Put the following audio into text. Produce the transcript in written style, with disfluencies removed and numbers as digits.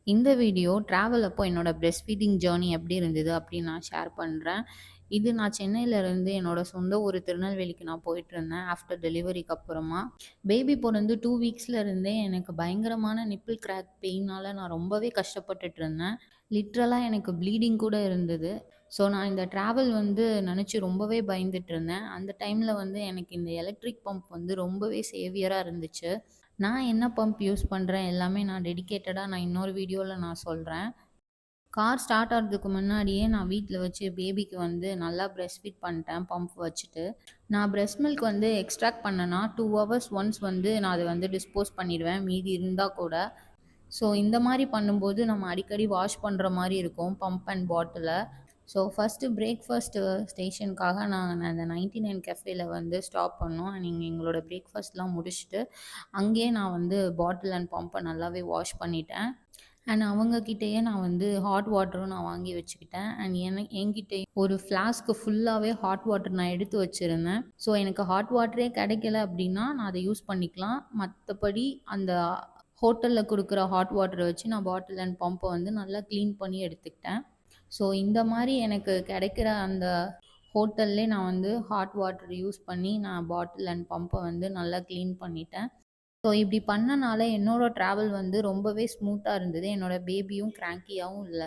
இந்த video travel அப்போ என்னோட பிரெஸ்ட் ஃபீடிங் ஜேர்னி எப்படி இருந்தது அப்படின்னு நான் ஷேர் பண்ணுறேன். இது நான் சென்னையிலேருந்து என்னோட சொந்த ஊர் திருநெல்வேலிக்கு நான் போயிட்டுருந்தேன் ஆஃப்டர் டெலிவரிக்கு அப்புறமா. பேபி பொறந்து 2 வீக்ஸ்ல இருந்தே எனக்கு பயங்கரமான நிப்பிள் கிராக் பெயினால நான் ரொம்பவே கஷ்டப்பட்டுட்டு இருந்தேன். லிட்ரலா எனக்கு ப்ளீடிங் கூட இருந்தது. ஸோ நான் இந்த ட்ராவல் வந்து நெனச்சு ரொம்பவே பயந்துட்டு இருந்தேன். அந்த டைமில வந்து எனக்கு இந்த எலக்ட்ரிக் பம்ப் வந்து ரொம்பவே சேவியரா இருந்துச்சு. நான் என்ன பம்ப் யூஸ் பண்ணுறேன் எல்லாமே நான் டெடிகேட்டடா நான் இன்னொரு வீடியோவில் நான் சொல்கிறேன். கார் ஸ்டார்ட் ஆகிறதுக்கு முன்னாடியே நான் வீட்டில் வச்சு பேபிக்கு வந்து நல்லா பிரெஸ்ட் ஃபீட் பண்ணிட்டேன் பம்ப் வச்சுட்டு. நான் பிரெஸ்ட் மில்க் வந்து எக்ஸ்ட்ராக்ட் பண்ணேன்னா 2 ஹவர்ஸ் ஒன்ஸ் வந்து நான் அதை வந்து டிஸ்போஸ் பண்ணிடுவேன் மீதி இருந்தால் கூட. ஸோ இந்த மாதிரி பண்ணும்போது நம்ம அடிக்கடி வாஷ் பண்ணுற மாதிரி இருக்கும் பம்ப் அண்ட் பாட்டிலை. ஸோ ஃபஸ்ட்டு பிரேக்ஃபாஸ்ட்டு ஸ்டேஷனுக்காக நாங்கள் அந்த 99 கெஃபேல வந்து ஸ்டாப் பண்ணோம். நீங்கள் எங்களோட பிரேக்ஃபாஸ்ட்லாம் முடிச்சுட்டு அங்கேயே நான் வந்து பாட்டில் அண்ட் பம்பை நல்லாவே வாஷ் பண்ணிட்டேன். அண்ட் அவங்கக்கிட்டேயே நான் வந்து ஹாட் வாட்டரும் நான் வாங்கி வச்சுக்கிட்டேன். அண்ட் என்கிட்டயே ஒரு ஃப்ளாஸ்க்கு ஃபுல்லாகவே ஹாட் வாட்டர் நான் எடுத்து வச்சுருந்தேன். ஸோ எனக்கு ஹாட் வாட்டரே கிடைக்கல அப்படின்னா நான் அதை யூஸ் பண்ணிக்கலாம். மற்றபடி அந்த ஹோட்டலில் கொடுக்குற ஹாட் வாட்டரை வச்சு நான் பாட்டில் அண்ட் பம்பை வந்து நல்லா க்ளீன் பண்ணி எடுத்துக்கிட்டேன். ஸோ இந்த மாதிரி எனக்கு கிடைக்கிற அந்த ஹோட்டல்லே நான் வந்து ஹாட் வாட்டர் யூஸ் பண்ணி நான் பாட்டில் அண்ட் பம்பை வந்து நல்லா க்ளீன் பண்ணிட்டேன். ஸோ இப்படி பண்ணனால என்னோட ட்ராவல் வந்து ரொம்பவே ஸ்மூத்தாக இருந்தது. என்னோட பேபியும் கிராங்கியாகவும் இல்ல.